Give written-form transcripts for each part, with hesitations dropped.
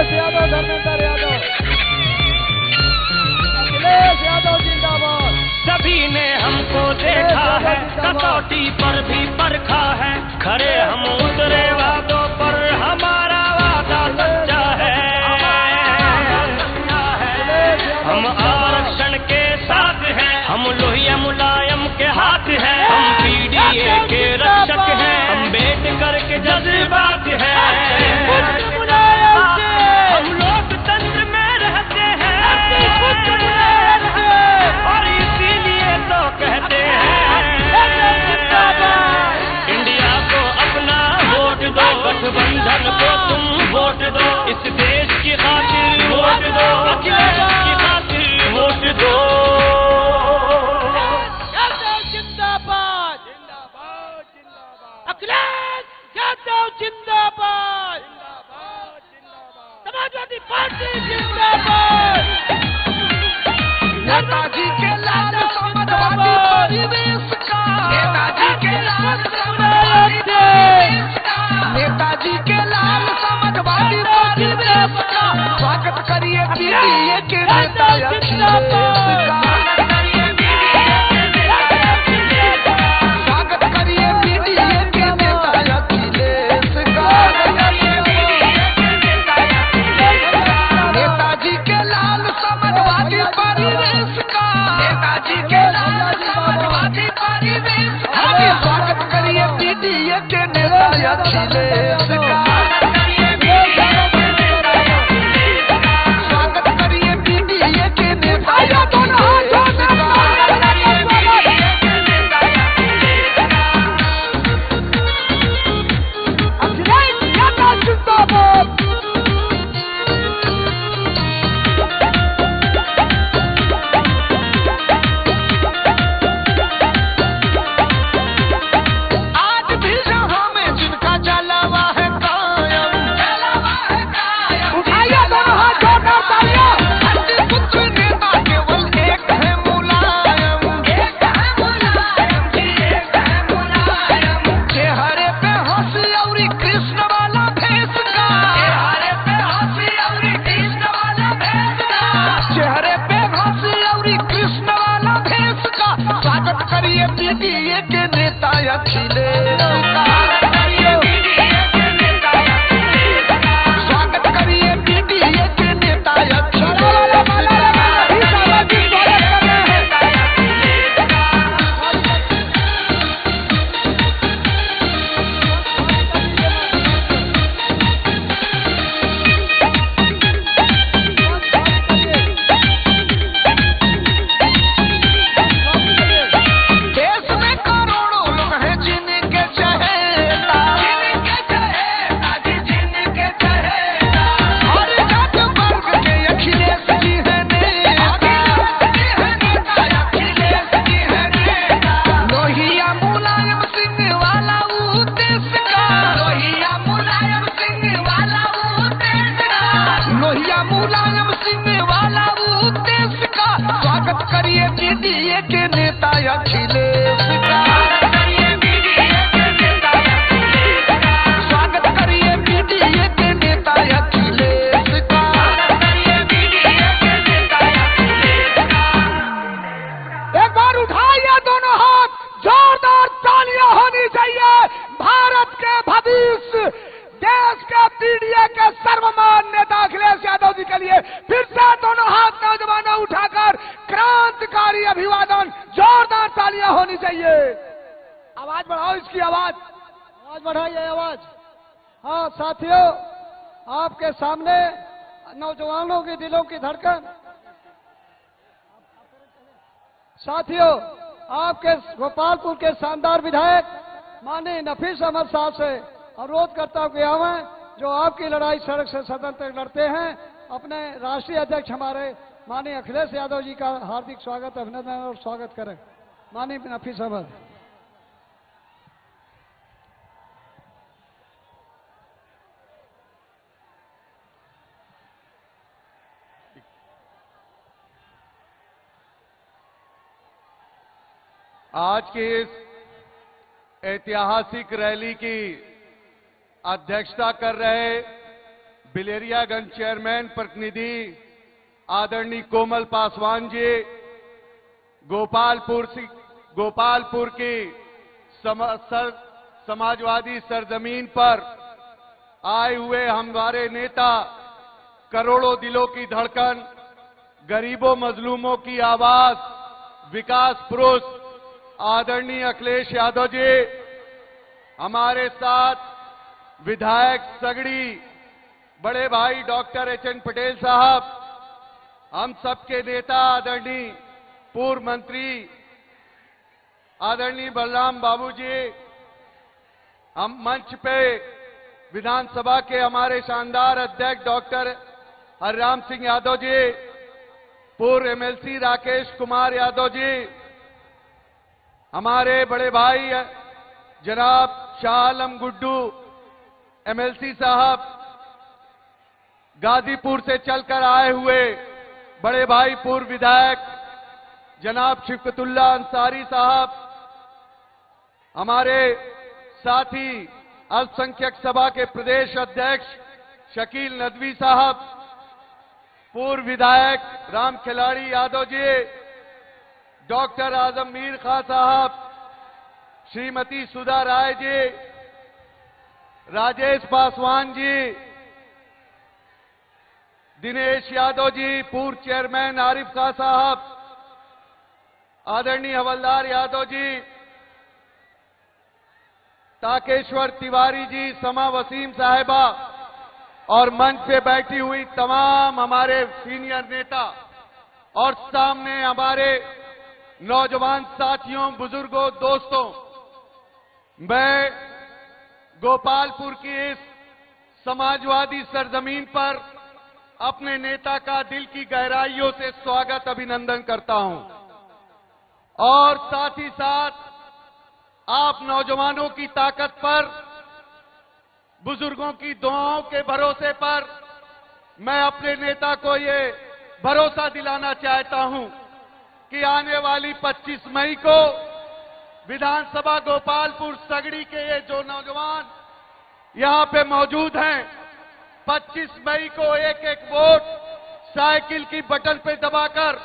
अखिलेश यादव, धर्मेंद्र यादव, अखिलेश यादव जिंदाबाद। सभी ने हमको देखा है, कसौटी पर भी परखा है, खरे हम उतरे वादों पर, हमारा वादा सच्चा है। हम आरक्षण के साथ हैं, हम लोहिया मुलायम के हाथ हैं, हम पीडीए के रक्षक हैं, अम्बेडकर के जज्बात हैं। हम लोकतंत्र में रहते हैं और इसीलिए तो कहते हैं इंडिया को अपना वोट दो, गठबंधन को तुम वोट दो, इस देश की खातिर वोट दो, अखिलेश की खातिर वोट दो। जिंदाबाद, जिंदाबाद, जिंदाबाद, अखिलेश यादव जिंदाबाद, जिंदाबाद, जिंदाबाद, समाजवादी पार्टी जिंदाबाद। नेताजी के लाल समाजवादी परिवेश का, नेताजी के लाल समाजवादी परिवेश का, नेताजी के लाल समाजवादी परिवेश का स्वागत करिए पीडीए के नेता अखिलेश का। स्वागत करिए पीडीए के नेता अखिलेश का। नेताजी के लाल समाजवादी परिवेश का, नेताजी के लाल समाजवादी परिवेश का स्वागत करिए पीडीए के नेता अखिलेश का। स्वागत करिए पीडीए के नेता पीडीए के नेता अखिलेश का। स्वागत करिए पीडीए के नेता मुलायम सिंह वाला उद्देश्य का स्वागत करिए पीडीए के नेता अखिलेश का। स्वागत करिए पीडीए के नेता अखिलेश का। एक बार उठाइए दोनों हाथ, जोरदार तालियां होनी चाहिए भारत के भविष्य, देश के पीडीए के सर्वमान नेता अखिलेश यादव जी के लिए। फिर से दोनों हाथ नौजवानों उठाकर क्रांतिकारी अभिवादन, जोरदार तालियां होनी चाहिए। आवाज बढ़ाओ, इसकी आवाज बढ़ाइए आवाज। हाँ साथियों, आपके सामने नौजवानों के दिलों की धड़कन। साथियों, आपके गोपालपुर के शानदार विधायक माननीय नफीस अहमद साहब से अनुरोध करता हूं कि आवें, जो आपकी लड़ाई सड़क से सदन तक लड़ते हैं। अपने राष्ट्रीय अध्यक्ष हमारे माननीय अखिलेश यादव जी का हार्दिक स्वागत, अभिनंदन और स्वागत करें। माननीय नफीस अहमद। आज की इस ऐतिहासिक रैली की अध्यक्षता कर रहे बिलेरियागंज चेयरमैन प्रतिनिधि आदरणीय कोमल पासवान जी, गोपालपुर की समाजवादी सरजमीन पर आए हुए हमारे नेता, करोड़ों दिलों की धड़कन, गरीबों मजलूमों की आवाज, विकास पुरुष आदरणीय अखिलेश यादव जी, हमारे साथ विधायक सगड़ी बड़े भाई डॉक्टर एचएन पटेल साहब, हम सबके नेता आदरणीय पूर्व मंत्री आदरणीय बलराम बाबू जी, हम मंच पे विधानसभा के हमारे शानदार अध्यक्ष डॉक्टर हरिराम सिंह यादव जी, पूर्व एमएलसी राकेश कुमार यादव जी, हमारे बड़े भाई जनाब शाह आलम गुड्डू एमएलसी साहब, गाजीपुर से चलकर आए हुए बड़े भाई पूर्व विधायक जनाब शिफकतुल्ला अंसारी साहब, हमारे साथी अल्पसंख्यक सभा के प्रदेश अध्यक्ष शकील नदवी साहब, पूर्व विधायक राम खिलाड़ी यादव जी, डॉक्टर आजम मीर खां साहब, श्रीमती सुधा राय जी, राजेश पासवान जी, दिनेश यादव जी, पूर्व चेयरमैन आरिफ खां साहब, आदरणीय हवलदार यादव जी, ताकेश्वर तिवारी जी, समा वसीम साहिबा और मंच पे बैठी हुई तमाम हमारे सीनियर नेता और सामने हमारे नौजवान साथियों, बुजुर्गों, दोस्तों, मैं गोपालपुर की इस समाजवादी सरजमीन पर अपने नेता का दिल की गहराइयों से स्वागत अभिनंदन करता हूं और साथ ही साथ आप नौजवानों की ताकत पर, बुजुर्गों की दुआओं के भरोसे पर मैं अपने नेता को ये भरोसा दिलाना चाहता हूं कि आने वाली 25 मई को विधानसभा गोपालपुर सगड़ी के ये जो नौजवान यहां पे मौजूद हैं, 25 मई को एक एक वोट साइकिल की बटन पे दबाकर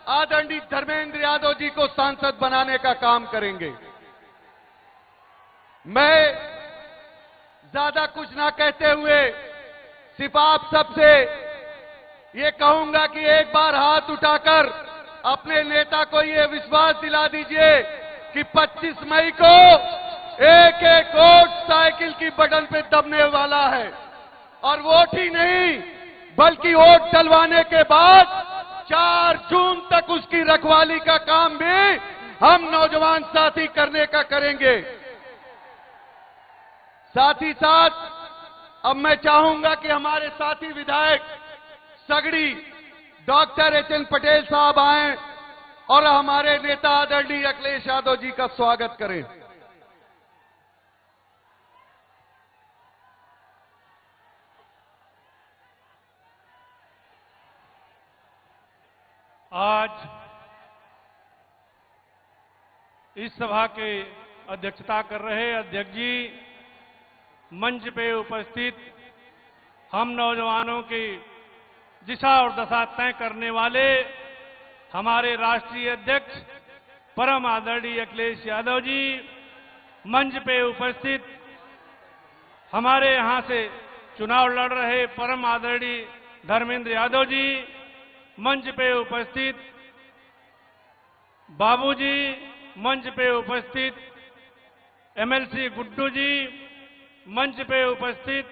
आदरणीय धर्मेंद्र यादव जी को सांसद बनाने का काम करेंगे। मैं ज्यादा कुछ ना कहते हुए सिर्फ आप सबसे ये कहूंगा कि एक बार हाथ उठाकर अपने नेता को ये विश्वास दिला दीजिए कि 25 मई को एक एक वोट साइकिल की बटन पे दबने वाला है और वोट ही नहीं बल्कि वोट डलवाने के बाद 4 जून तक उसकी रखवाली का काम भी हम नौजवान साथी करने का करेंगे। साथ ही साथ अब मैं चाहूंगा कि हमारे साथी विधायक सगड़ी डॉक्टर एचएन पटेल साहब आए और हमारे नेता आदरणीय अखिलेश यादव जी का स्वागत करें। आज इस सभा के अध्यक्षता कर रहे अध्यक्ष जी, मंच पे उपस्थित हम नौजवानों की दिशा और दशा तय करने वाले हमारे राष्ट्रीय अध्यक्ष परम आदरणीय अखिलेश यादव जी, मंच पे उपस्थित हमारे यहां से चुनाव लड़ रहे परम आदरणीय धर्मेंद्र यादव जी, मंच पे उपस्थित बाबूजी, मंच पे उपस्थित एमएलसी गुड्डू जी, मंच पे उपस्थित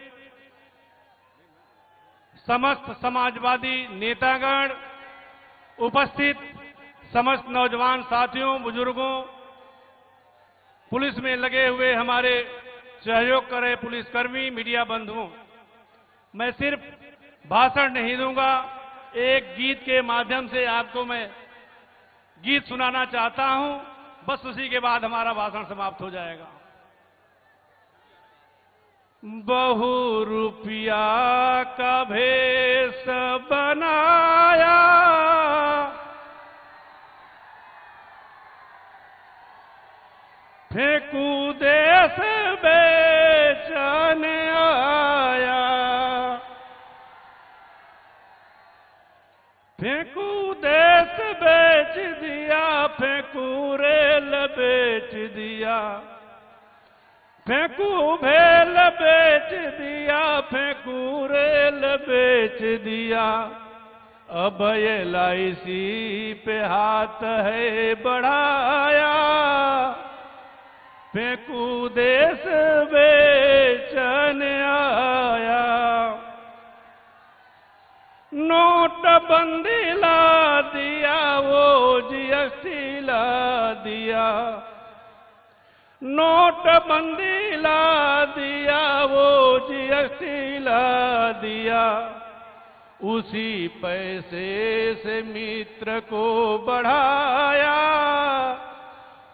समस्त समाजवादी नेतागण, उपस्थित समस्त नौजवान साथियों, बुजुर्गों, पुलिस में लगे हुए हमारे सहयोग कर रहे पुलिसकर्मी, मीडिया बंधुओं, मैं सिर्फ भाषण नहीं दूंगा, एक गीत के माध्यम से आपको मैं गीत सुनाना चाहता हूं, बस उसी के बाद हमारा भाषण समाप्त हो जाएगा। बहु रुपया का भेष बनाया, फेंकू देश बेचने आया, फेंकू देश बेच दिया, फेंकू रेल बेच दिया, फेंकू भेल बेच दिया, फेंकू रेल बेच दिया। अब LIC पे हाथ है बढ़ाया, फेंकू देश बेचने आया। नोटबंदी ला दिया, वो GST ला दिया, नोटबंदी ला दिया, वो GST ला दिया। उसी पैसे से मित्र को बढ़ाया,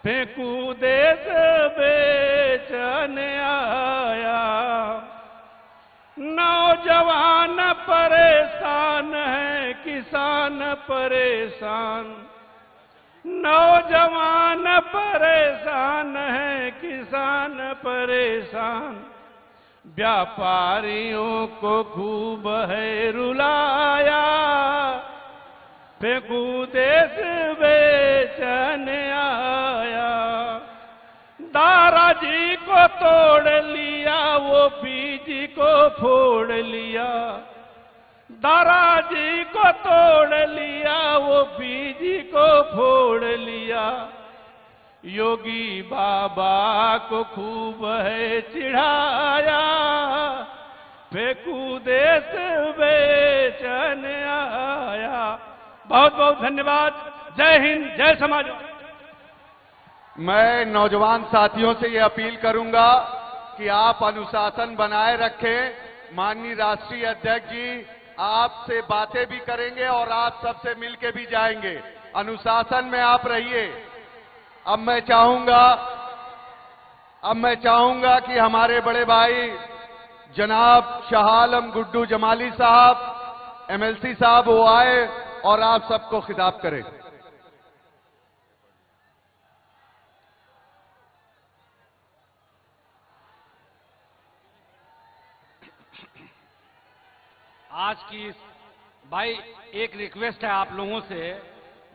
फेंकू देश बेचने आया। नौजवान परेशान है, किसान परेशान, नौजवान परेशान है, किसान परेशान। व्यापारियों को खूब है रुलाया, फेंकू देश बेचने आया। दाराजी को तोड़ लिया, वो बीजी को फोड़ लिया, दाराजी को तोड़ लिया, वो बीजी को फोड़ लिया। योगी बाबा को खूब है चिढ़ाया, फेंकू देश बेचने आया। बहुत बहुत धन्यवाद। जय हिंद, जय समाजवादी। मैं नौजवान साथियों से ये अपील करूंगा कि आप अनुशासन बनाए रखें। माननीय राष्ट्रीय अध्यक्ष जी आपसे बातें भी करेंगे और आप सबसे मिलके भी जाएंगे। अनुशासन में आप रहिए। अब मैं चाहूंगा कि हमारे बड़े भाई जनाब शाह आलम गुड्डू जमाली साहब, MLC साहब, वो आए और आप सबको खिताब करें। आज की भाई एक रिक्वेस्ट है आप लोगों से,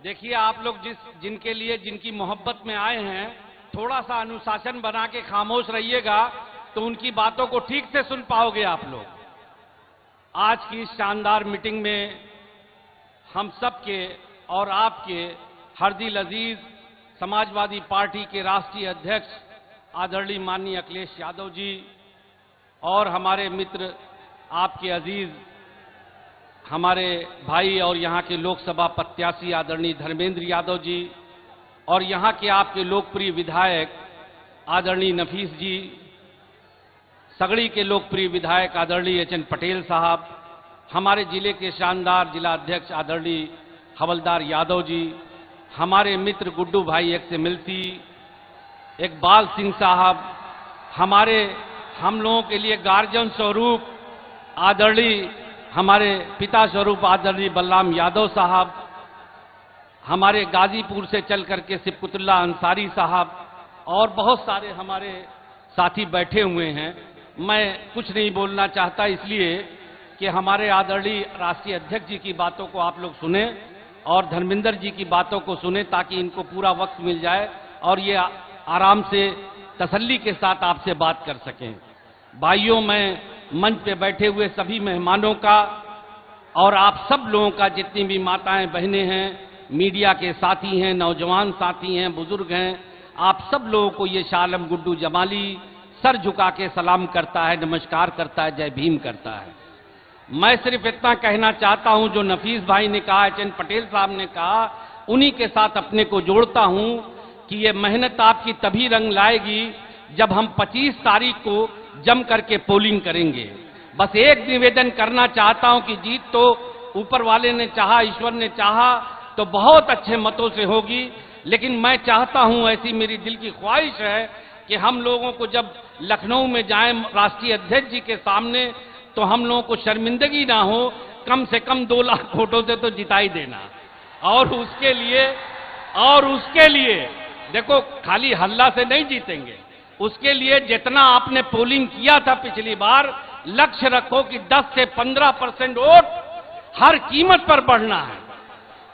देखिए आप लोग जिनके लिए जिनकी मोहब्बत में आए हैं, थोड़ा सा अनुशासन बना के खामोश रहिएगा तो उनकी बातों को ठीक से सुन पाओगे आप लोग। आज की इस शानदार मीटिंग में हम सबके और आपके हरदिल अजीज समाजवादी पार्टी के राष्ट्रीय अध्यक्ष आदरणीय माननीय अखिलेश यादव जी और हमारे मित्र आपके अजीज हमारे भाई और यहाँ के लोकसभा प्रत्याशी आदरणीय धर्मेंद्र यादव जी और यहाँ के आपके लोकप्रिय विधायक आदरणीय नफीस जी, सगड़ी के लोकप्रिय विधायक आदरणीय HN पटेल साहब, हमारे जिले के शानदार जिला अध्यक्ष आदरणीय हवलदार यादव जी, हमारे मित्र गुड्डू भाई XMLC इकबाल सिंह साहब, हम लोगों के लिए गार्जियन स्वरूप आदरणीय हमारे पिता स्वरूप आदरणीय बलराम यादव साहब, हमारे गाजीपुर से चल करके सिबकुतुल्ला अंसारी साहब और बहुत सारे हमारे साथी बैठे हुए हैं। मैं कुछ नहीं बोलना चाहता इसलिए कि हमारे आदरणीय राष्ट्रीय अध्यक्ष जी की बातों को आप लोग सुने और धर्मेंद्र जी की बातों को सुने ताकि इनको पूरा वक्त मिल जाए और ये आराम से तसल्ली के साथ आपसे बात कर सकें। भाइयों, मैं मंच पे बैठे हुए सभी मेहमानों का और आप सब लोगों का, जितनी भी माताएं बहनें हैं, मीडिया के साथी हैं, नौजवान साथी हैं, बुजुर्ग हैं, आप सब लोगों को ये शाह आलम गुड्डू जमाली सर झुका के सलाम करता है, नमस्कार करता है, जय भीम करता है। मैं सिर्फ इतना कहना चाहता हूं, जो नफीस भाई ने कहा, HN पटेल साहब ने कहा, उन्हीं के साथ अपने को जोड़ता हूं कि ये मेहनत आपकी तभी रंग लाएगी जब हम 25 तारीख को जम करके पोलिंग करेंगे। बस एक निवेदन करना चाहता हूं कि जीत तो ऊपर वाले ने चाहा, ईश्वर ने चाहा तो बहुत अच्छे मतों से होगी, लेकिन मैं चाहता हूं, ऐसी मेरी दिल की ख्वाहिश है कि हम लोगों को जब लखनऊ में जाएं राष्ट्रीय अध्यक्ष जी के सामने तो हम लोगों को शर्मिंदगी ना हो, कम से कम 2 लाख वोटों से तो जिताई देना। और उसके लिए देखो, खाली हल्ला से नहीं जीतेंगे, उसके लिए जितना आपने पोलिंग किया था पिछली बार, लक्ष्य रखो कि 10 से 15% वोट हर कीमत पर बढ़ना है।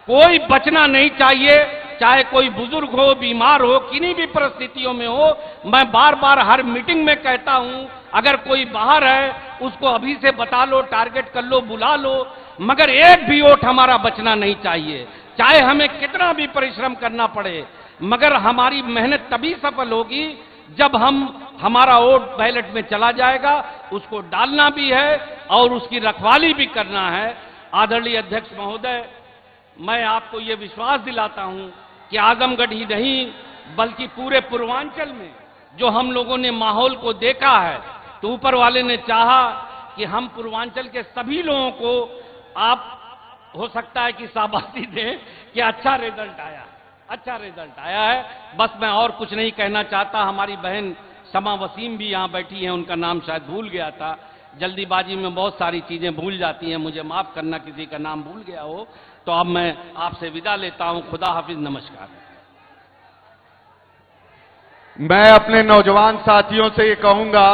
कोई बचना नहीं चाहिए, चाहे कोई बुजुर्ग हो, बीमार हो, किन्हीं भी परिस्थितियों में हो। मैं बार बार हर मीटिंग में कहता हूं, अगर कोई बाहर है उसको अभी से बता लो, टारगेट कर लो, बुला लो, मगर एक भी वोट हमारा बचना नहीं चाहिए, चाहे हमें कितना भी परिश्रम करना पड़े। मगर हमारी मेहनत तभी सफल होगी जब हमारा वोट बैलेट में चला जाएगा, उसको डालना भी है और उसकी रखवाली भी करना है। आदरणीय अध्यक्ष महोदय, मैं आपको ये विश्वास दिलाता हूं कि आजमगढ़ ही नहीं बल्कि पूरे पूर्वांचल में जो हम लोगों ने माहौल को देखा है, तो ऊपर वाले ने चाहा कि हम पूर्वांचल के सभी लोगों को, आप हो सकता है कि शाबाशी दें कि अच्छा रिजल्ट आया है। बस मैं और कुछ नहीं कहना चाहता। हमारी बहन समा वसीम भी यहाँ बैठी हैं, उनका नाम शायद भूल गया था, जल्दीबाजी में बहुत सारी चीजें भूल जाती हैं, मुझे माफ करना किसी का नाम भूल गया हो। तो अब मैं आपसे विदा लेता हूं। खुदा हाफिज, नमस्कार। मैं अपने नौजवान साथियों से ये कहूंगा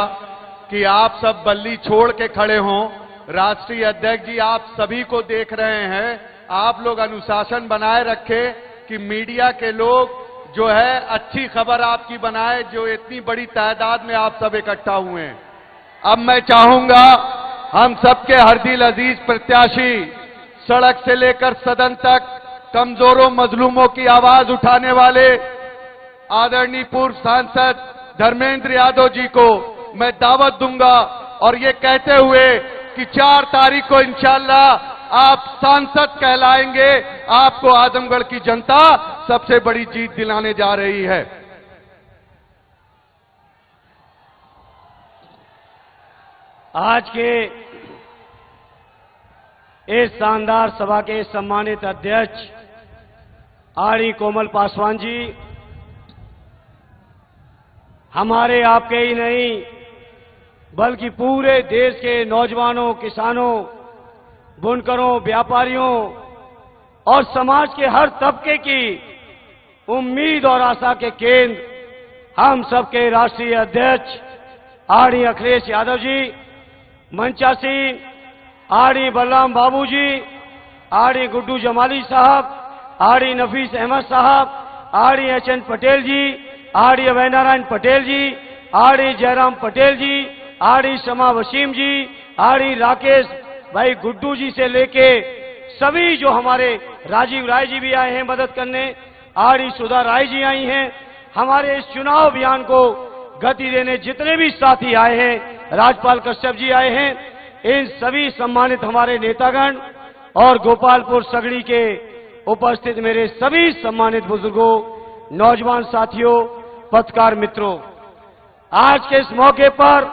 कि आप सब बल्ली छोड़ के खड़े हों। राष्ट्रीय अध्यक्ष जी आप सभी को देख रहे हैं, आप लोग अनुशासन बनाए रखें कि मीडिया के लोग जो है अच्छी खबर आपकी बनाए, जो इतनी बड़ी तादाद में आप सब इकट्ठा हुए हैं। अब मैं चाहूंगा हम सबके हरदिल अजीज प्रत्याशी, सड़क से लेकर सदन तक कमजोरों मजलूमों की आवाज उठाने वाले आदरणीय पूर्व सांसद धर्मेंद्र यादव जी को मैं दावत दूंगा और ये कहते हुए कि 4 तारीख को इंशाअल्लाह आप सांसद कहलाएंगे। आपको आजमगढ़ की जनता सबसे बड़ी जीत दिलाने जा रही है। आज के इस शानदार सभा के सम्मानित अध्यक्ष आरडी कोमल पासवान जी, हमारे आपके ही नहीं बल्कि पूरे देश के नौजवानों, किसानों, बुनकरों, व्यापारियों और समाज के हर तबके की उम्मीद और आशा के केंद्र हम सबके राष्ट्रीय अध्यक्ष आरडी अखिलेश यादव जी, मंचासी आरडी बलराम बाबू जी, आरडी गुड्डू जमाली साहब, आरडी नफीस अहमद साहब, आरडी एचएन पटेल जी, आरडी अभय नारायण पटेल जी, आरडी जयराम पटेल जी, आरडी समा वसीम जी, आरडी राकेश भाई गुड्डू जी से लेके सभी जो हमारे राजीव राय जी भी आए हैं मदद करने, आरडी सुधा राय जी आई हैं, हमारे इस चुनाव अभियान को गति देने जितने भी साथी आए हैं, राजपाल कश्यप जी आए हैं, इन सभी सम्मानित हमारे नेतागण और गोपालपुर सगड़ी के उपस्थित मेरे सभी सम्मानित बुजुर्गों, नौजवान साथियों, पत्रकार मित्रों, आज के इस मौके पर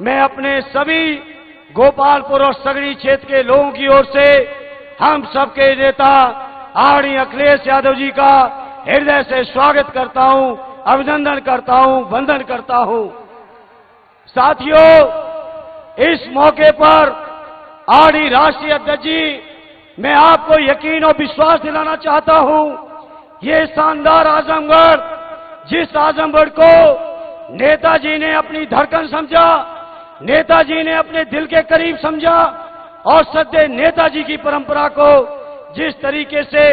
मैं अपने सभी गोपालपुर और सगड़ी क्षेत्र के लोगों की ओर से हम सबके नेता आरडी अखिलेश यादव जी का हृदय से स्वागत करता हूं, अभिनंदन करता हूं, वंदन करता हूं। साथियों, इस मौके पर आरडी राष्ट्रीय अध्यक्ष जी, मैं आपको यकीन और विश्वास दिलाना चाहता हूं, ये शानदार आजमगढ़, जिस आजमगढ़ को नेताजी ने अपनी धड़कन समझा, नेताजी ने अपने दिल के करीब समझा और सदैव नेताजी की परंपरा को जिस तरीके से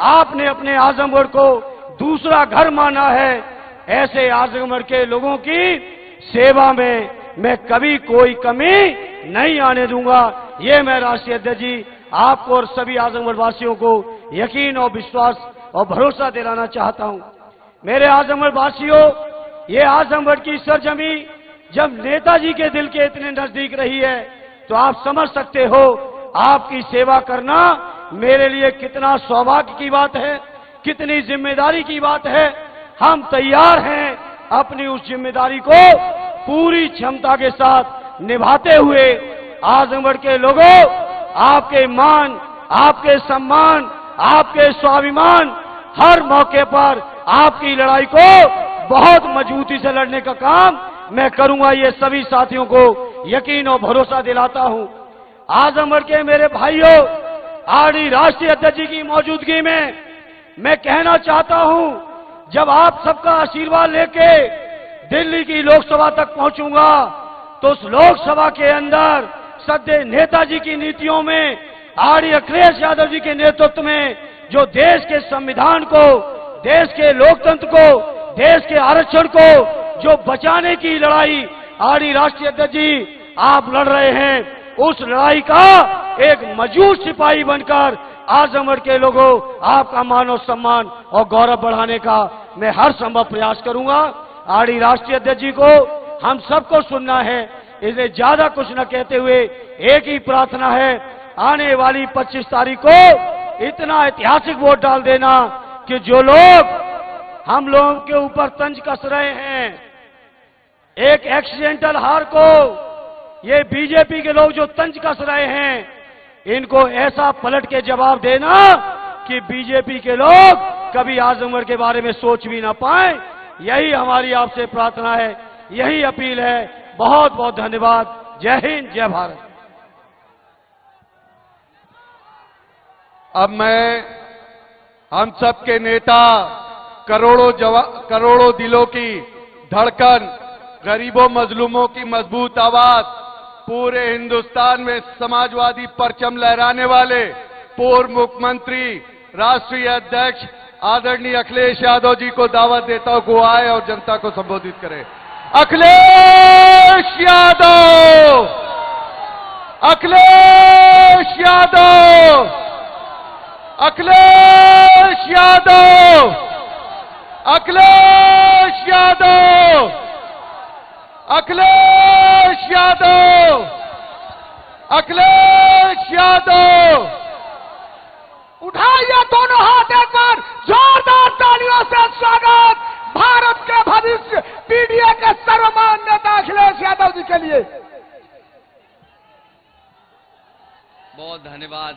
आपने अपने आजमगढ़ को दूसरा घर माना है, ऐसे आजमगढ़ के लोगों की सेवा में मैं कभी कोई कमी नहीं आने दूंगा। ये मैं राष्ट्रीय अध्यक्ष जी आपको और सभी आजमगढ़ वासियों को यकीन और विश्वास और भरोसा दिलाना चाहता हूं। मेरे आजमगढ़ वासियों, ये आजमगढ़ की सरजमी जब नेताजी के दिल के इतने नजदीक रही है, तो आप समझ सकते हो आपकी सेवा करना मेरे लिए कितना सौभाग्य की बात है, कितनी जिम्मेदारी की बात है। हम तैयार हैं अपनी उस जिम्मेदारी को पूरी क्षमता के साथ निभाते हुए आजमगढ़ के लोगों, आपके मान, आपके सम्मान, आपके स्वाभिमान, हर मौके पर आपकी लड़ाई को बहुत मजबूती से लड़ने का काम मैं करूंगा, ये सभी साथियों को यकीन और भरोसा दिलाता हूं। आजमगढ़ के मेरे भाइयों, आरडी राष्ट्रीय अध्यक्ष जी की मौजूदगी में मैं कहना चाहता हूं, जब आप सबका आशीर्वाद लेके दिल्ली की लोकसभा तक पहुंचूंगा, तो उस लोकसभा के अंदर सदैव नेताजी की नीतियों में, आरडी अखिलेश यादव जी के नेतृत्व में जो देश के संविधान को, देश के लोकतंत्र को, देश के आरक्षण को जो बचाने की लड़ाई आरडी राष्ट्रीय अध्यक्ष जी आप लड़ रहे हैं, उस लड़ाई का एक मजबूत सिपाही बनकर आजमगढ़ के लोगों आपका मान और सम्मान और गौरव बढ़ाने का मैं हर संभव प्रयास करूंगा। आरडी राष्ट्रीय अध्यक्ष जी को हम सबको सुनना है, इसलिए ज्यादा कुछ न कहते हुए एक ही प्रार्थना है, आने वाली 25 तारीख को इतना ऐतिहासिक वोट डाल देना कि जो लोग हम लोगों के ऊपर तंज कस रहे हैं, एक एक्सीडेंटल हार को ये बीजेपी के लोग जो तंज कस रहे हैं, इनको ऐसा पलट के जवाब देना कि बीजेपी के लोग कभी आजमगढ़ के बारे में सोच भी ना पाए। यही हमारी आपसे प्रार्थना है, यही अपील है। बहुत बहुत धन्यवाद। जय हिंद, जय भारत। अब मैं हम सबके नेता, करोड़ों दिलों की धड़कन, गरीबों मजलूमों की मजबूत आवाज, पूरे हिंदुस्तान में समाजवादी परचम लहराने वाले पूर्व मुख्यमंत्री राष्ट्रीय अध्यक्ष आदरणीय अखिलेश यादव जी को दावत देता हूं कि आए और जनता को संबोधित करें। अखिलेश यादव, अखिलेश यादव, अखिलेश यादव, अखिलेश यादव, अखिलेश यादव, अखिलेश यादव। उठाइए दोनों हाथ एक बार, जोरदार तालियों से स्वागत भारत के भविष्य पीडीए के सर्वमान्य नेता अखिलेश यादव जी के लिए। बहुत धन्यवाद।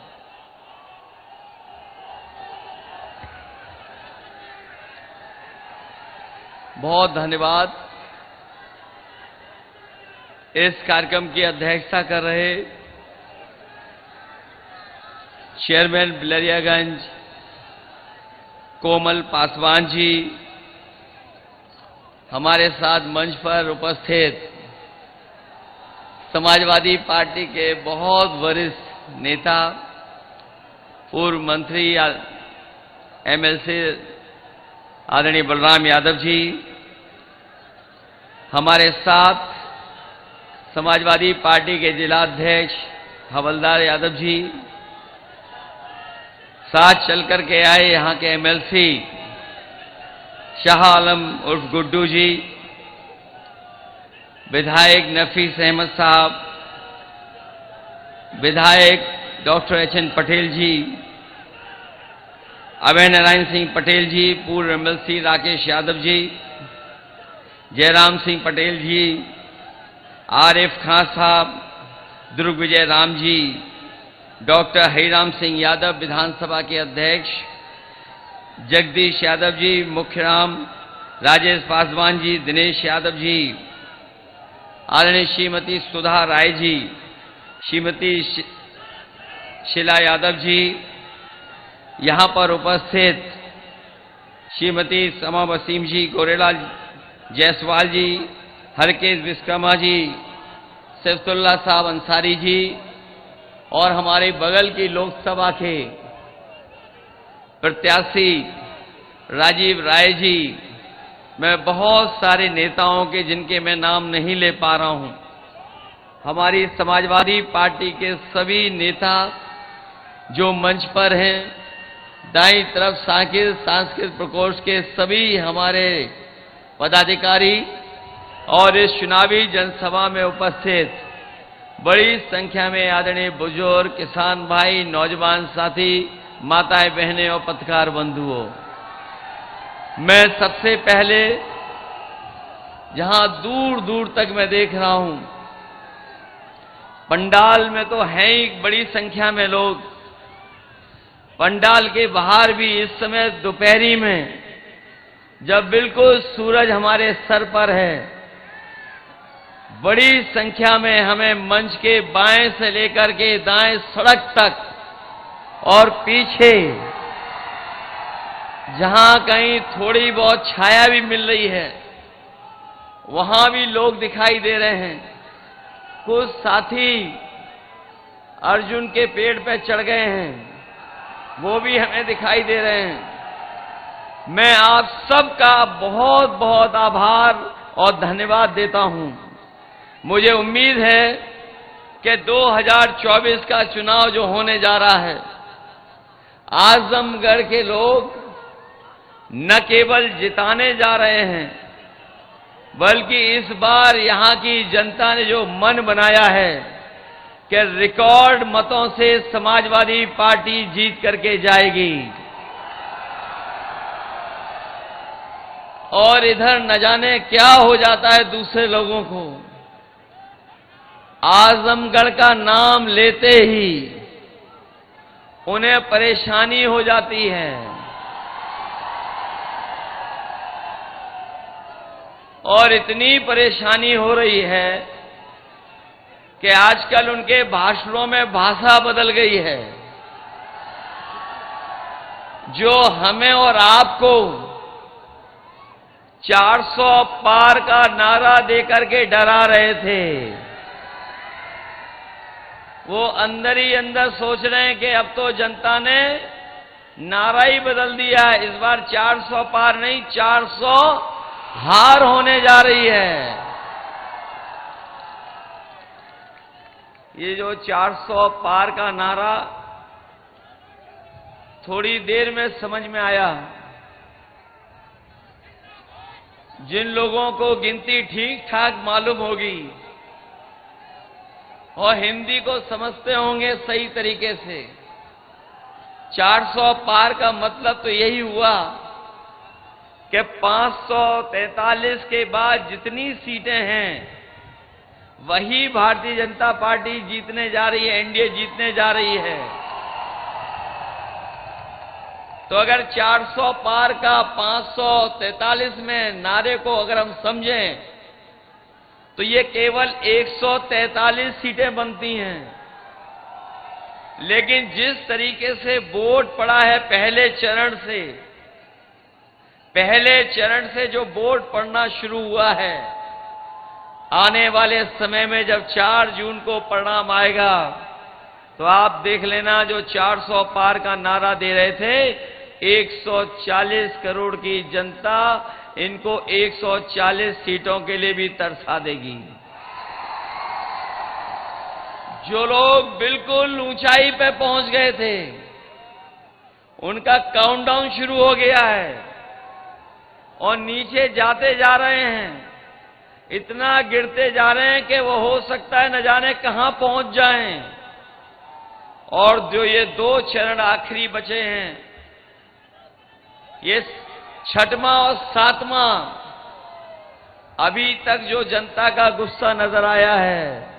बहुत धन्यवाद। इस कार्यक्रम की अध्यक्षता कर रहे चेयरमैन बिलरियागंज कोमल पासवान जी, हमारे साथ मंच पर उपस्थित समाजवादी पार्टी के बहुत वरिष्ठ नेता, पूर्व मंत्री एमएलसी आदरणीय बलराम यादव जी, हमारे साथ समाजवादी पार्टी के जिलाध्यक्ष हवलदार यादव जी, साथ चल कर के आए यहाँ के एमएलसी शाह आलम उर्फ गुड्डू जी, विधायक नफीस अहमद साहब, विधायक डॉक्टर एचएन पटेल जी, अभय नारायण सिंह पटेल जी, पूर्व एमएलसी राकेश यादव जी, जयराम सिंह पटेल जी, आरिफ खान साहब, दुर्ग विजय राम जी, डॉक्टर हरिराम सिंह यादव विधानसभा के अध्यक्ष, जगदीश यादव जी, मुख्यराम, राजेश पासवान जी, दिनेश यादव जी, आदरणीय श्रीमती सुधा राय जी, श्रीमती शीला यादव जी, यहाँ पर उपस्थित श्रीमती समा वसीम जी, गोरेला जायसवाल जी, हरकेश विश्वकर्मा जी, सैफुल्लाह साहब अंसारी जी और हमारे बगल की लोकसभा के प्रत्याशी राजीव राय जी, मैं बहुत सारे नेताओं के जिनके मैं नाम नहीं ले पा रहा हूं, हमारी समाजवादी पार्टी के सभी नेता जो मंच पर हैं, दाईं तरफ सांस्कृतिक प्रकोष्ठ के सभी हमारे पदाधिकारी और इस चुनावी जनसभा में उपस्थित बड़ी संख्या में आदरणीय बुजुर्ग, किसान भाई, नौजवान साथी, माताएं, बहनें और पत्रकार बंधुओं, मैं सबसे पहले जहां दूर दूर तक मैं देख रहा हूं, पंडाल में तो हैं ही बड़ी संख्या में लोग, पंडाल के बाहर भी इस समय दोपहरी में जब बिल्कुल सूरज हमारे सर पर है, बड़ी संख्या में हमें मंच के बाएं से लेकर के दाएं सड़क तक और पीछे जहां कहीं थोड़ी बहुत छाया भी मिल रही है, वहां भी लोग दिखाई दे रहे हैं। कुछ साथी अर्जुन के पेड़ पे चढ़ गए हैं, वो भी हमें दिखाई दे रहे हैं। मैं आप सबका बहुत बहुत आभार और धन्यवाद देता हूं। मुझे उम्मीद है कि 2024 का चुनाव जो होने जा रहा है, आजमगढ़ के लोग न केवल जिताने जा रहे हैं, बल्कि इस बार यहां की जनता ने जो मन बनाया है कि रिकॉर्ड मतों से समाजवादी पार्टी जीत करके जाएगी। और इधर न जाने क्या हो जाता है दूसरे लोगों को, आजमगढ़ का नाम लेते ही उन्हें परेशानी हो जाती है। और इतनी परेशानी हो रही है कि आजकल उनके भाषणों में भाषा बदल गई है। जो हमें और आपको 400 पार का नारा देकर के डरा रहे थे, वो अंदर ही अंदर सोच रहे हैं कि अब तो जनता ने नारा ही बदल दिया है। इस बार 400 पार नहीं, 400 हार होने जा रही है। ये जो 400 पार का नारा थोड़ी देर में समझ में आया। जिन लोगों को गिनती ठीक ठाक मालूम होगी और हिंदी को समझते होंगे सही तरीके से, 400 पार का मतलब तो यही हुआ कि 543 के बाद जितनी सीटें हैं वही भारतीय जनता पार्टी जीतने जा रही है, एनडीए जीतने जा रही है। तो अगर 400 पार का 543 में नारे को अगर हम समझें तो ये केवल 143 सीटें बनती हैं। लेकिन जिस तरीके से वोट पड़ा है पहले चरण से जो वोट पड़ना शुरू हुआ है, आने वाले समय में जब 4 जून को परिणाम आएगा तो आप देख लेना, जो 400 पार का नारा दे रहे थे, 140 करोड़ की जनता इनको 140 सीटों के लिए भी तरसा देगी। जो लोग बिल्कुल ऊंचाई पे पहुंच गए थे, उनका काउंटडाउन शुरू हो गया है और नीचे जाते जा रहे हैं। इतना गिरते जा रहे हैं कि वो हो सकता है न जाने कहां पहुंच जाएं। और जो ये 2 चरण आखिरी बचे हैं, ये 6वां और 7वां, अभी तक जो जनता का गुस्सा नजर आया है,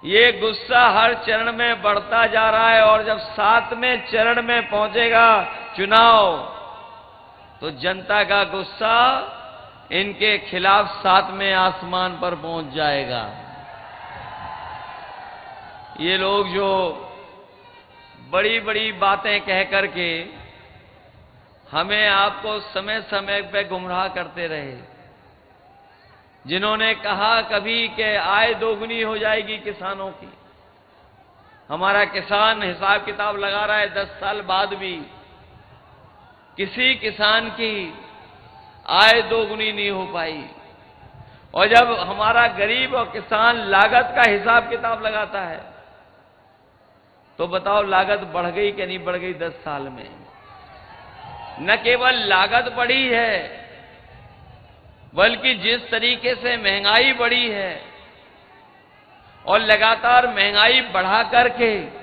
ये गुस्सा हर चरण में बढ़ता जा रहा है। और जब 7वें चरण में पहुंचेगा चुनाव, तो जनता का गुस्सा इनके खिलाफ 7वें आसमान पर पहुंच जाएगा। ये लोग जो बड़ी बड़ी बातें कह करके हमें आपको समय समय पे गुमराह करते रहे, जिन्होंने कहा कभी कि आय दोगुनी हो जाएगी किसानों की, हमारा किसान हिसाब किताब लगा रहा है 10 साल बाद भी किसी किसान की आय दोगुनी नहीं हो पाई। और जब हमारा गरीब और किसान लागत का हिसाब किताब लगाता है तो बताओ लागत बढ़ गई कि नहीं बढ़ गई 10 साल में? न केवल लागत बढ़ी है, बल्कि जिस तरीके से महंगाई बढ़ी है और लगातार महंगाई बढ़ा करके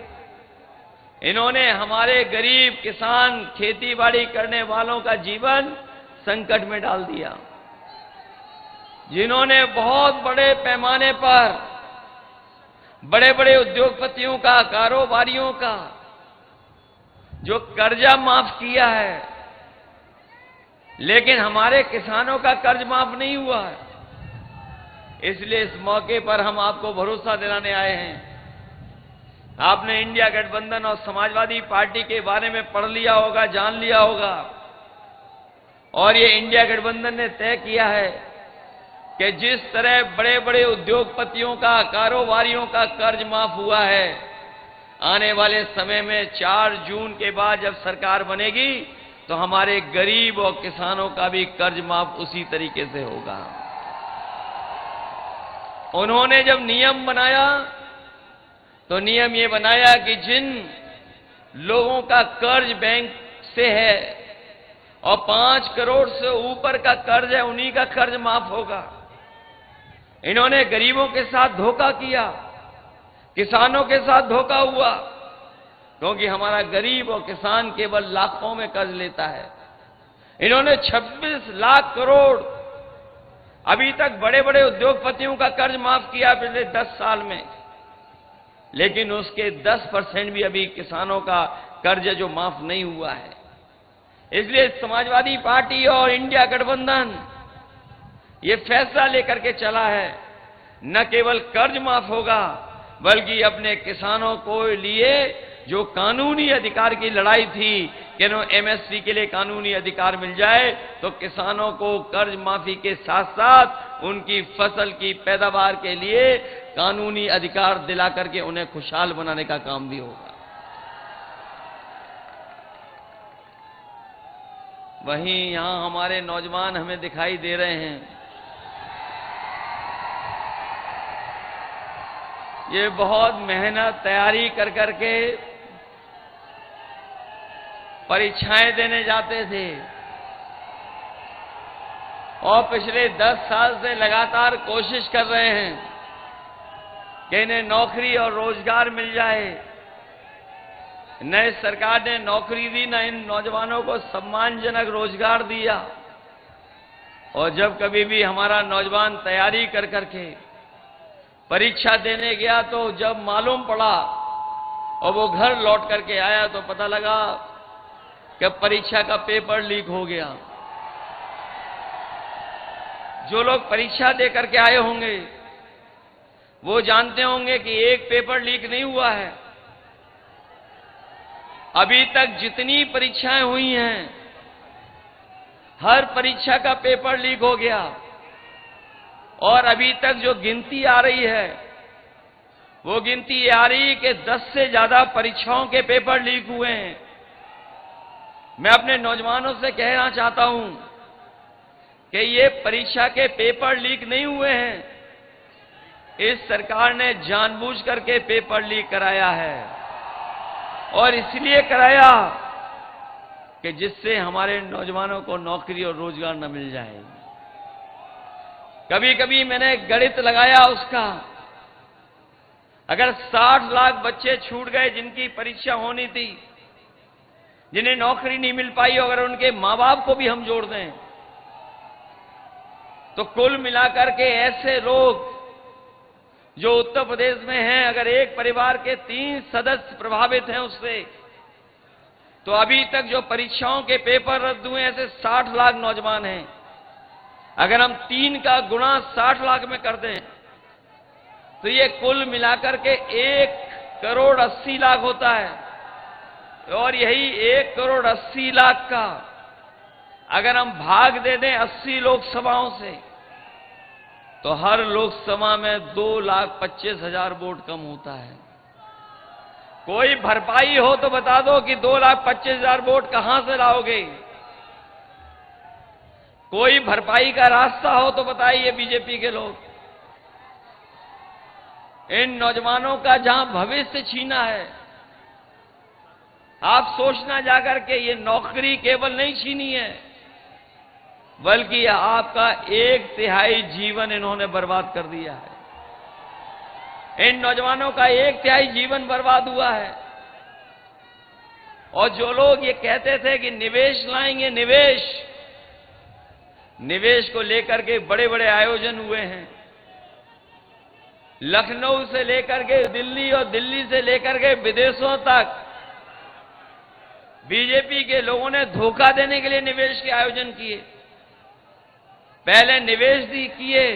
इन्होंने हमारे गरीब किसान, खेती बाड़ी करने वालों का जीवन संकट में डाल दिया। जिन्होंने बहुत बड़े पैमाने पर बड़े बड़े उद्योगपतियों का, कारोबारियों का जो कर्जा माफ किया है, लेकिन हमारे किसानों का कर्ज माफ नहीं हुआ है। इसलिए इस मौके पर हम आपको भरोसा दिलाने आए हैं। आपने इंडिया गठबंधन और समाजवादी पार्टी के बारे में पढ़ लिया होगा, जान लिया होगा, और ये इंडिया गठबंधन ने तय किया है कि जिस तरह बड़े बड़े उद्योगपतियों का, कारोबारियों का कर्ज माफ हुआ है, आने वाले समय में 4 जून के बाद जब सरकार बनेगी तो हमारे गरीब और किसानों का भी कर्ज माफ उसी तरीके से होगा। उन्होंने जब नियम बनाया तो नियम ये बनाया कि जिन लोगों का कर्ज बैंक से है और 5 करोड़ से ऊपर का कर्ज है, उन्हीं का कर्ज माफ होगा। इन्होंने गरीबों के साथ धोखा किया, किसानों के साथ धोखा हुआ, क्योंकि हमारा गरीब और किसान केवल लाखों में कर्ज लेता है। इन्होंने 26 लाख करोड़ अभी तक बड़े बड़े उद्योगपतियों का कर्ज माफ किया पिछले 10 साल में, लेकिन उसके 10% भी अभी किसानों का कर्ज है जो माफ नहीं हुआ है। इसलिए समाजवादी पार्टी और इंडिया गठबंधन ये फैसला लेकर के चला है, न केवल कर्ज माफ होगा बल्कि अपने किसानों को लिए जो कानूनी अधिकार की लड़ाई थी कि एमएसपी के लिए कानूनी अधिकार मिल जाए, तो किसानों को कर्ज माफी के साथ साथ उनकी फसल की पैदावार के लिए कानूनी अधिकार दिला करके उन्हें खुशहाल बनाने का काम भी होगा। वहीं यहां हमारे नौजवान हमें दिखाई दे रहे हैं, ये बहुत मेहनत तैयारी कर करके परीक्षाएं देने जाते थे और पिछले 10 साल से लगातार कोशिश कर रहे हैं कि इन्हें नौकरी और रोजगार मिल जाए। न इस सरकार ने नौकरी दी, न इन नौजवानों को सम्मानजनक रोजगार दिया। और जब कभी भी हमारा नौजवान तैयारी कर करके परीक्षा देने गया तो जब मालूम पड़ा और वो घर लौट करके आया तो पता लगा कि परीक्षा का पेपर लीक हो गया। जो लोग परीक्षा दे करके आए होंगे वो जानते होंगे कि एक पेपर लीक नहीं हुआ है। अभी तक जितनी परीक्षाएं हुई हैं हर परीक्षा का पेपर लीक हो गया, और अभी तक जो गिनती आ रही है वो गिनती ये आ रही है कि 10 से ज्यादा परीक्षाओं के पेपर लीक हुए हैं। मैं अपने नौजवानों से कहना चाहता हूं कि ये परीक्षा के पेपर लीक नहीं हुए हैं, इस सरकार ने जानबूझ करके पेपर लीक कराया है, और इसलिए कराया कि जिससे हमारे नौजवानों को नौकरी और रोजगार न मिल जाए। कभी कभी मैंने गणित लगाया उसका, अगर 60 लाख बच्चे छूट गए जिनकी परीक्षा होनी थी, जिन्हें नौकरी नहीं मिल पाई, अगर उनके मां बाप को भी हम जोड़ दें तो कुल मिलाकर के ऐसे लोग जो उत्तर प्रदेश में हैं, अगर एक परिवार के 3 सदस्य प्रभावित हैं उससे, तो अभी तक जो परीक्षाओं के पेपर रद्द हुए ऐसे 60 लाख नौजवान हैं। अगर हम 3 का गुणा 60 लाख में कर दें तो ये कुल मिलाकर के 1 करोड़ 80 लाख होता है, और यही 1 करोड़ 80 लाख का अगर हम भाग दे दें 80 लोकसभाओं से तो हर लोकसभा में 2,25,000 वोट कम होता है। कोई भरपाई हो तो बता दो कि 2,25,000 वोट कहां से लाओगे? कोई भरपाई का रास्ता हो तो बताइए बीजेपी के लोग। इन नौजवानों का जहां भविष्य छीना है, आप सोचना जाकर के ये नौकरी केवल नहीं छीनी है बल्कि आपका 1/3 जीवन इन्होंने बर्बाद कर दिया है। इन नौजवानों का 1/3 जीवन बर्बाद हुआ है। और जो लोग ये कहते थे कि निवेश लाएंगे, निवेश को लेकर के बड़े बड़े आयोजन हुए हैं। लखनऊ से लेकर के दिल्ली और दिल्ली से लेकर के विदेशों तक बीजेपी के लोगों ने धोखा देने के लिए निवेश के आयोजन किए। पहले निवेश किए,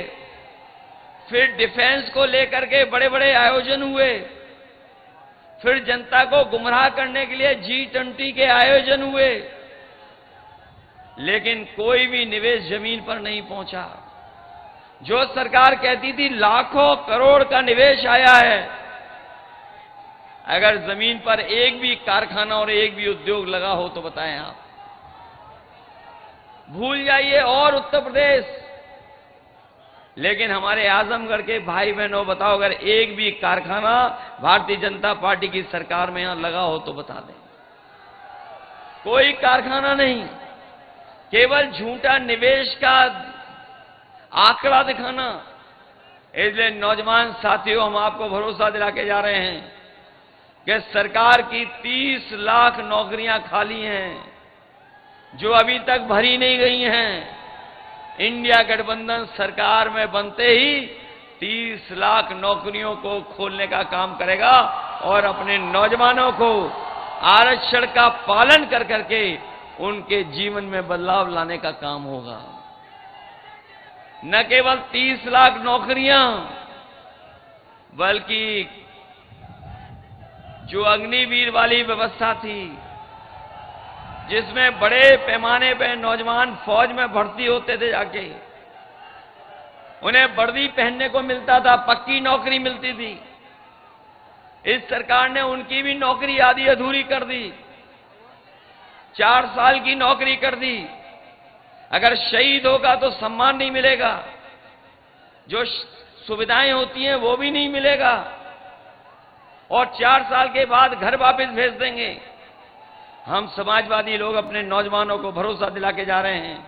फिर डिफेंस को लेकर के बड़े बड़े आयोजन हुए, फिर जनता को गुमराह करने के लिए G20 के आयोजन हुए, लेकिन कोई भी निवेश जमीन पर नहीं पहुंचा। जो सरकार कहती थी लाखों करोड़ का निवेश आया है, अगर जमीन पर एक भी कारखाना और एक भी उद्योग लगा हो तो बताएं आप। भूल जाइए और उत्तर प्रदेश, लेकिन हमारे आजमगढ़ के भाई बहनों बताओ, अगर एक भी कारखाना भारतीय जनता पार्टी की सरकार में यहां लगा हो तो बता दें। कोई कारखाना नहीं, केवल झूठा निवेश का आंकड़ा दिखाना। इसलिए नौजवान साथियों, हम आपको भरोसा दिला के जा रहे हैं कि सरकार की 30 लाख नौकरियां खाली हैं जो अभी तक भरी नहीं गई हैं। इंडिया गठबंधन सरकार में बनते ही 30 लाख नौकरियों को खोलने का काम करेगा और अपने नौजवानों को आरक्षण का पालन कर करके उनके जीवन में बदलाव लाने का काम होगा। न केवल 30 लाख नौकरियां, बल्कि जो अग्निवीर वाली व्यवस्था थी, जिसमें बड़े पैमाने पर नौजवान फौज में भर्ती होते थे, जाके उन्हें वर्दी पहनने को मिलता था, पक्की नौकरी मिलती थी। इस सरकार ने उनकी भी नौकरी आधी अधूरी कर दी, 4 साल की नौकरी कर दी। अगर शहीद होगा तो सम्मान नहीं मिलेगा, जो सुविधाएं होती हैं वो भी नहीं मिलेगा, और 4 साल के बाद घर वापस भेज देंगे। हम समाजवादी लोग अपने नौजवानों को भरोसा दिला के जा रहे हैं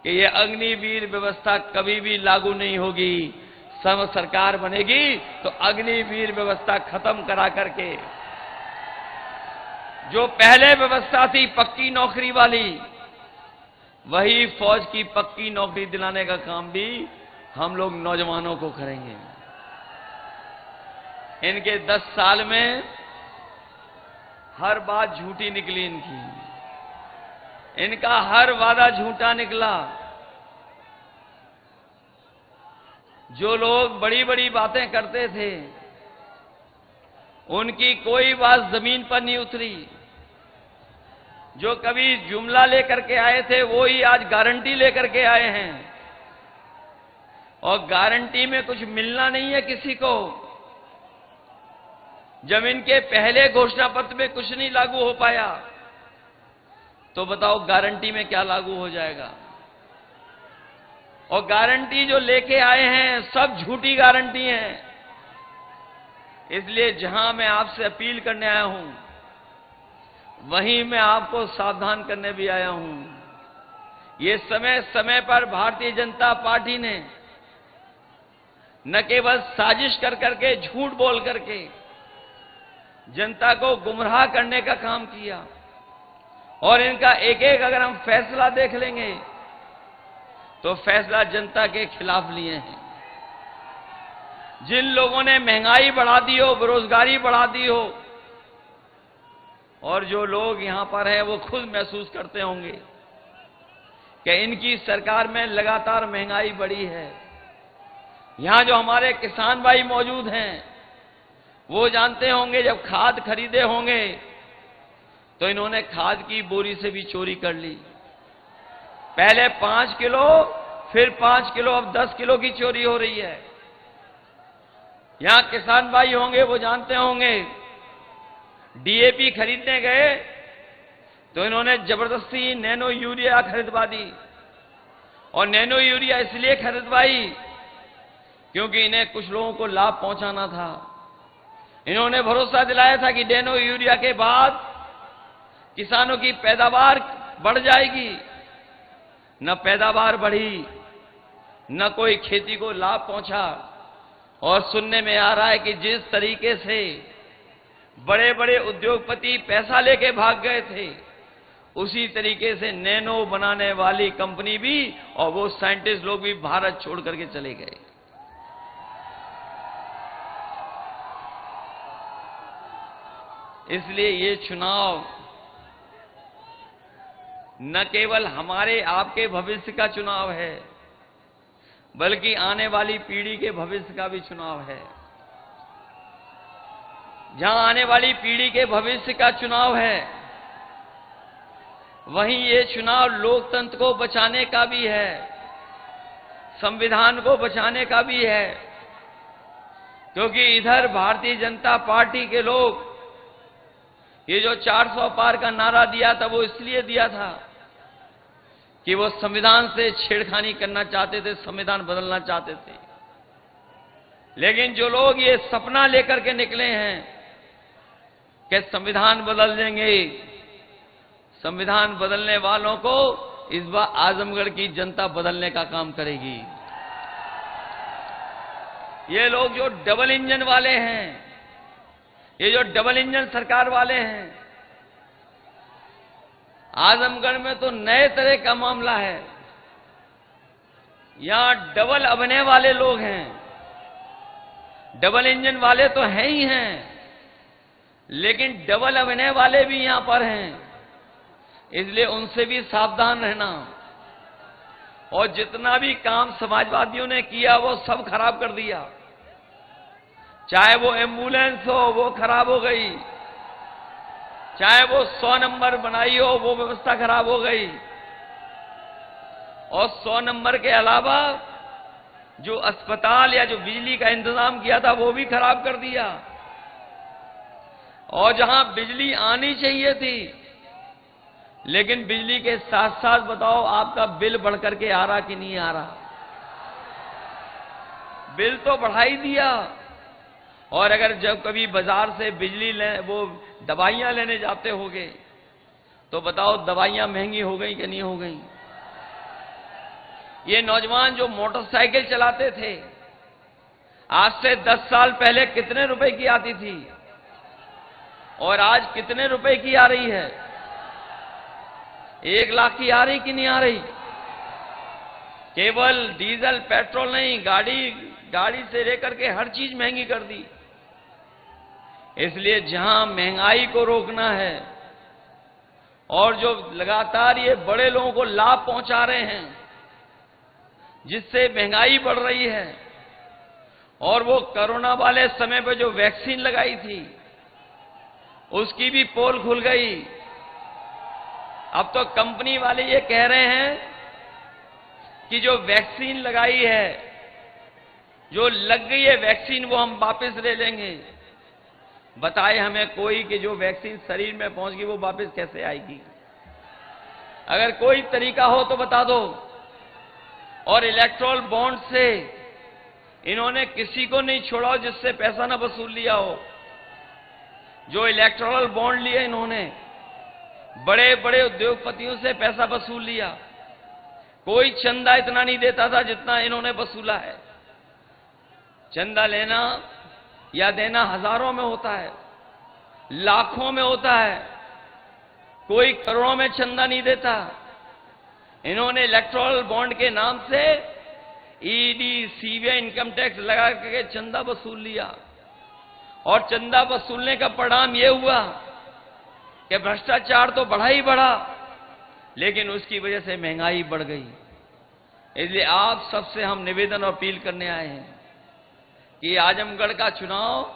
कि ये अग्निवीर व्यवस्था कभी भी लागू नहीं होगी। सम सरकार बनेगी तो अग्निवीर व्यवस्था खत्म करा करके जो पहले व्यवस्था थी पक्की नौकरी वाली, वही फौज की पक्की नौकरी दिलाने का काम भी हम लोग नौजवानों को करेंगे। इनके 10 साल में हर बात झूठी निकली इनका हर वादा झूठा निकला। जो लोग बड़ी बड़ी बातें करते थे, उनकी कोई बात जमीन पर नहीं उतरी। जो कभी जुमला लेकर के आए थे, वो ही आज गारंटी लेकर के आए हैं, और गारंटी में कुछ मिलना नहीं है किसी को। जब इनके पहले घोषणा पत्र में कुछ नहीं लागू हो पाया, तो बताओ गारंटी में क्या लागू हो जाएगा। और गारंटी जो लेके आए हैं सब झूठी गारंटी हैं। इसलिए जहां मैं आपसे अपील करने आया हूं, वहीं मैं आपको सावधान करने भी आया हूं। ये समय समय पर भारतीय जनता पार्टी ने न केवल साजिश कर करके, झूठ बोल करके जनता को गुमराह करने का काम किया, और इनका एक एक अगर हम फैसला देख लेंगे तो फैसला जनता के खिलाफ लिए हैं। जिन लोगों ने महंगाई बढ़ा दी हो, बेरोजगारी बढ़ा दी हो, और जो लोग यहां पर हैं वो खुद महसूस करते होंगे कि इनकी सरकार में लगातार महंगाई बढ़ी है। यहां जो हमारे किसान भाई मौजूद हैं, वो जानते होंगे जब खाद खरीदे होंगे तो इन्होंने खाद की बोरी से भी चोरी कर ली। पहले 5 किलो, फिर 5 किलो, अब 10 किलो की चोरी हो रही है। यहां किसान भाई होंगे, वो जानते होंगे डीएपी खरीदने गए तो इन्होंने जबरदस्ती नैनो यूरिया खरीदवा दी, और नैनो यूरिया इसलिए खरीदवाई क्योंकि इन्हें कुछ लोगों को लाभ पहुंचाना था। इन्होंने भरोसा दिलाया था कि नैनो यूरिया के बाद किसानों की पैदावार बढ़ जाएगी। न पैदावार बढ़ी, न कोई खेती को लाभ पहुंचा, और सुनने में आ रहा है कि जिस तरीके से बड़े बड़े उद्योगपति पैसा लेके भाग गए थे, उसी तरीके से नैनो बनाने वाली कंपनी भी और वो साइंटिस्ट लोग भी भारत छोड़ करके चले गए। इसलिए ये चुनाव न केवल हमारे आपके भविष्य का चुनाव है, बल्कि आने वाली पीढ़ी के भविष्य का भी चुनाव है। जहां आने वाली पीढ़ी के भविष्य का चुनाव है, वहीं ये चुनाव लोकतंत्र को बचाने का भी है, संविधान को बचाने का भी है। क्योंकि इधर भारतीय जनता पार्टी के लोग ये जो 400 पार का नारा दिया था वो इसलिए दिया था कि वो संविधान से छेड़खानी करना चाहते थे, संविधान बदलना चाहते थे। लेकिन जो लोग ये सपना लेकर के निकले हैं कि संविधान बदल देंगे, संविधान बदलने वालों को इस बार आजमगढ़ की जनता बदलने का काम करेगी। ये लोग जो डबल इंजन वाले हैं, ये जो डबल इंजन सरकार वाले हैं, आजमगढ़ में तो नए तरह का मामला है। यहां डबल अभिनय वाले लोग हैं। डबल इंजन वाले तो हैं ही हैं, लेकिन डबल अभिनय वाले भी यहां पर हैं। इसलिए उनसे भी सावधान रहना। और जितना भी काम समाजवादियों ने किया वो सब खराब कर दिया। चाहे वो एम्बुलेंस हो वो खराब हो गई, चाहे वो 100 नंबर बनाई हो वो व्यवस्था खराब हो गई, और 100 नंबर के अलावा जो अस्पताल या जो बिजली का इंतजाम किया था वो भी खराब कर दिया। और जहां बिजली आनी चाहिए थी, लेकिन बिजली के साथ साथ बताओ आपका बिल बढ़ करके आ रहा कि नहीं आ रहा? बिल तो बढ़ा ही दिया। और अगर जब कभी बाजार से बिजली वो दवाइयां लेने जाते होगे तो बताओ दवाइयां महंगी हो गई कि नहीं हो गई? ये नौजवान जो मोटरसाइकिल चलाते थे, आज से 10 साल पहले कितने रुपए की आती थी और आज कितने रुपए की आ रही है? 1 लाख की आ रही कि नहीं आ रही? केवल डीजल पेट्रोल नहीं, गाड़ी से लेकर के हर चीज महंगी कर दी। इसलिए जहां महंगाई को रोकना है और जो लगातार ये बड़े लोगों को लाभ पहुंचा रहे हैं जिससे महंगाई बढ़ रही है, और वो कोरोना वाले समय पे जो वैक्सीन लगाई थी उसकी भी पोल खुल गई। अब तो कंपनी वाले ये कह रहे हैं कि जो वैक्सीन लगाई है, जो लग गई है वैक्सीन, वो हम वापस ले लेंगे। बताए हमें कोई कि जो वैक्सीन शरीर में पहुंच गई वो वापस कैसे आएगी? अगर कोई तरीका हो तो बता दो। और इलेक्ट्रल बॉन्ड से इन्होंने किसी को नहीं छोड़ा जिससे पैसा ना वसूल लिया हो। जो इलेक्ट्रल बॉन्ड लिए इन्होंने, बड़े बड़े उद्योगपतियों से पैसा वसूल लिया। कोई चंदा इतना नहीं देता था जितना इन्होंने वसूला है। चंदा लेना या देना हजारों में होता है, लाखों में होता है, कोई करोड़ों में चंदा नहीं देता। इन्होंने इलेक्टोरल बॉन्ड के नाम से ईडी, सीबीआई, इनकम टैक्स लगा के चंदा वसूल लिया। और चंदा वसूलने का परिणाम यह हुआ कि भ्रष्टाचार तो बढ़ा ही बढ़ा, लेकिन उसकी वजह से महंगाई बढ़ गई। इसलिए आप सबसे हम निवेदन और अपील करने आए हैं कि आजमगढ़ का चुनाव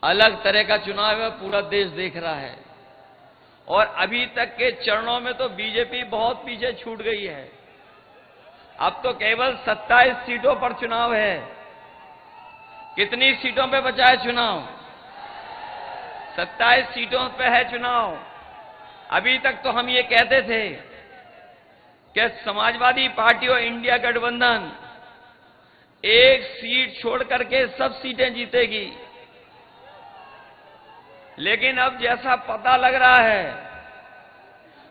अलग तरह का चुनाव है, पूरा देश देख रहा है। और अभी तक के चरणों में तो बीजेपी बहुत पीछे छूट गई है। अब तो केवल 27 सीटों पर चुनाव है। कितनी सीटों पे बचा है चुनाव? 27 सीटों पे है चुनाव। अभी तक तो हम ये कहते थे कि समाजवादी पार्टी और इंडिया गठबंधन एक सीट छोड़ करके सब सीटें जीतेगी। लेकिन अब जैसा पता लग रहा है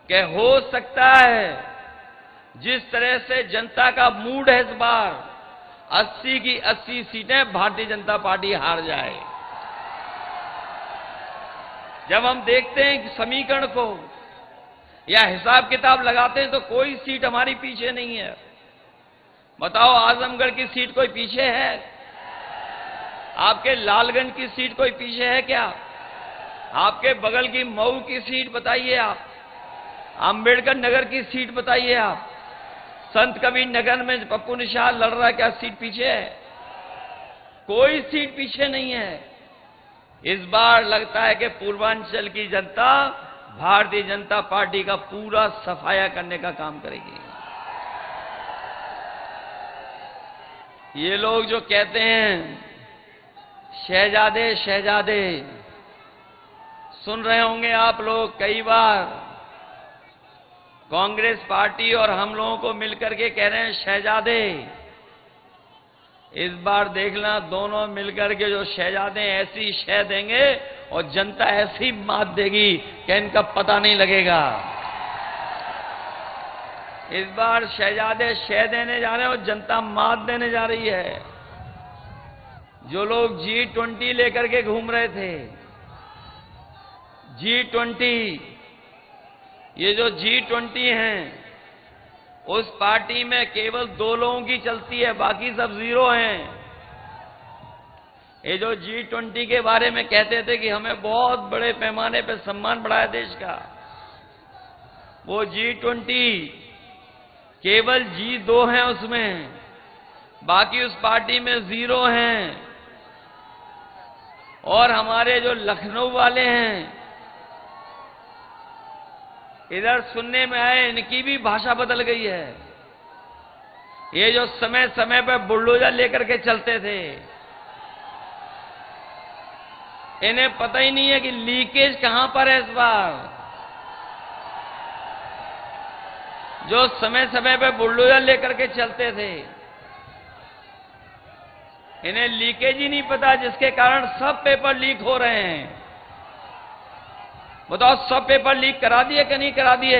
कि हो सकता है जिस तरह से जनता का मूड है इस बार, 80 की 80 सीटें भारतीय जनता पार्टी हार जाए। जब हम देखते हैं समीकरण को या हिसाब किताब लगाते हैं तो कोई सीट हमारी पीछे नहीं है। बताओ आजमगढ़ की सीट कोई पीछे है? आपके लालगंज की सीट कोई पीछे है क्या? आपके बगल की मऊ की सीट बताइए, आप अंबेडकर नगर की सीट बताइए, आप संत कबीर नगर में पप्पू निषाद लड़ रहा है, क्या सीट पीछे है? कोई सीट पीछे नहीं है। इस बार लगता है कि पूर्वांचल की जनता भारतीय जनता पार्टी का पूरा सफाया करने का काम करेगी। ये लोग जो कहते हैं शहजादे शहजादे सुन रहे होंगे आप लोग। कई बार कांग्रेस पार्टी और हम लोगों को मिलकर के कह रहे हैं शहजादे। इस बार देखना दोनों मिलकर के जो शहजादे ऐसी शह देंगे और जनता ऐसी मात देगी कि इनका पता नहीं लगेगा। इस बार शहजादे शह देने जा रहे हैं और जनता मात देने जा रही है। जो लोग G20 लेकर के घूम रहे थे, G20, ये जो G20 हैं, उस पार्टी में केवल 2 लोगों की चलती है, बाकी सब 0 हैं। ये जो G20 के बारे में कहते थे कि हमें बहुत बड़े पैमाने पर सम्मान बढ़ाया देश का, वो G20 केवल G2 हैं उसमें, बाकी उस पार्टी में 0 हैं। और हमारे जो लखनऊ वाले हैं, इधर सुनने में आए इनकी भी भाषा बदल गई है। ये जो समय समय पर बुलडोजर लेकर के चलते थे, इन्हें पता ही नहीं है कि लीकेज कहां पर है। इस बार जो समय समय पर बुलडोजर लेकर के चलते थे, इन्हें लीकेज ही नहीं पता, जिसके कारण सब पेपर लीक हो रहे हैं। बताओ, सब पेपर लीक करा दिए कि नहीं करा दिए?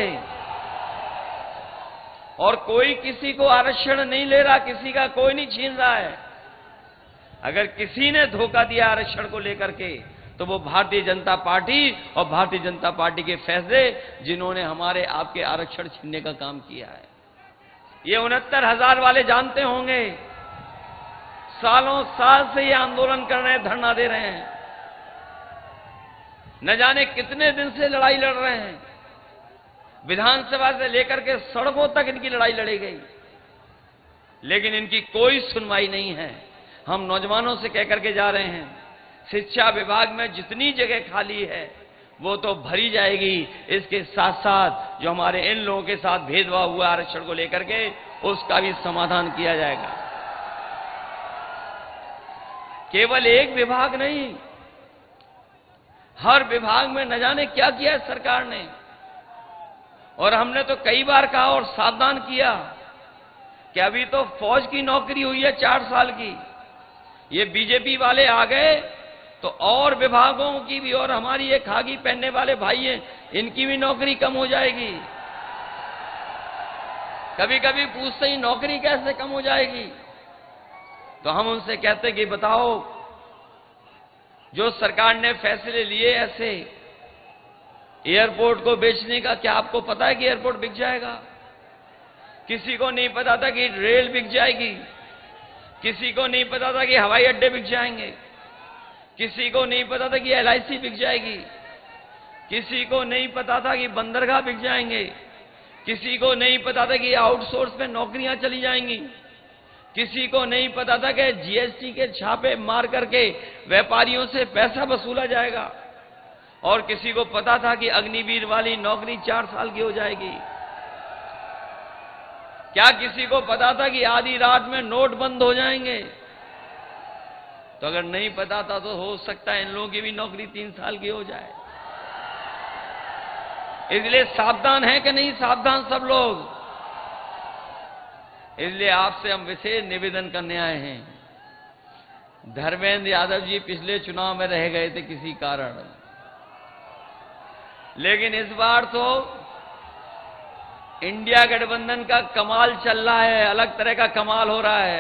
और कोई किसी को आरक्षण नहीं ले रहा, किसी का कोई नहीं छीन रहा है। अगर किसी ने धोखा दिया आरक्षण को लेकर के, तो वो भारतीय जनता पार्टी और भारतीय जनता पार्टी के फैसले, जिन्होंने हमारे आपके आरक्षण छीनने का काम किया है। ये 69,000 वाले जानते होंगे, सालों साल से ये आंदोलन कर रहे हैं, धरना दे रहे हैं, न जाने कितने दिन से लड़ाई लड़ रहे हैं। विधानसभा से लेकर के सड़कों तक इनकी लड़ाई लड़ी गई, लेकिन इनकी कोई सुनवाई नहीं है। हम नौजवानों से कहकर के जा रहे हैं, शिक्षा विभाग में जितनी जगह खाली है वो तो भरी जाएगी। इसके साथ साथ जो हमारे इन लोगों के साथ भेदभाव हुआ आरक्षण को लेकर के, उसका भी समाधान किया जाएगा। केवल एक विभाग नहीं, हर विभाग में न जाने क्या किया है सरकार ने। और हमने तो कई बार कहा और सावधान किया कि अभी तो फौज की नौकरी हुई है 4 साल की, ये बीजेपी वाले आ गए तो और विभागों की भी, और हमारी ये खाकी पहनने वाले भाई हैं, इनकी भी नौकरी कम हो जाएगी। कभी कभी पूछते ही नौकरी कैसे कम हो जाएगी? तो हम उनसे कहते कि बताओ, जो सरकार ने फैसले लिए ऐसे, एयरपोर्ट को बेचने का, क्या आपको पता है कि एयरपोर्ट बिक जाएगा? किसी को नहीं पता था कि रेल बिक जाएगी, किसी को नहीं पता था कि हवाई अड्डे बिक जाएंगे, किसी को नहीं पता था कि LIC बिक जाएगी, किसी को नहीं पता था कि बंदरगाह बिक जाएंगे, किसी को नहीं पता था कि आउटसोर्स में नौकरियां चली जाएंगी, किसी को नहीं पता था कि GST के छापे मार करके व्यापारियों से पैसा वसूला जाएगा, और किसी को पता था कि अग्निवीर वाली नौकरी 4 साल की हो जाएगी। क्या किसी को पता था कि आधी रात में नोट बंद हो जाएंगे? तो अगर नहीं पता था तो हो सकता है इन लोगों की भी नौकरी 3 साल की हो जाए। इसलिए सावधान है कि नहीं सावधान सब लोग? इसलिए आपसे हम विशेष निवेदन करने आए हैं। धर्मेंद्र यादव जी पिछले चुनाव में रह गए थे किसी कारण, लेकिन इस बार तो इंडिया गठबंधन का कमाल चल रहा है, अलग तरह का कमाल हो रहा है।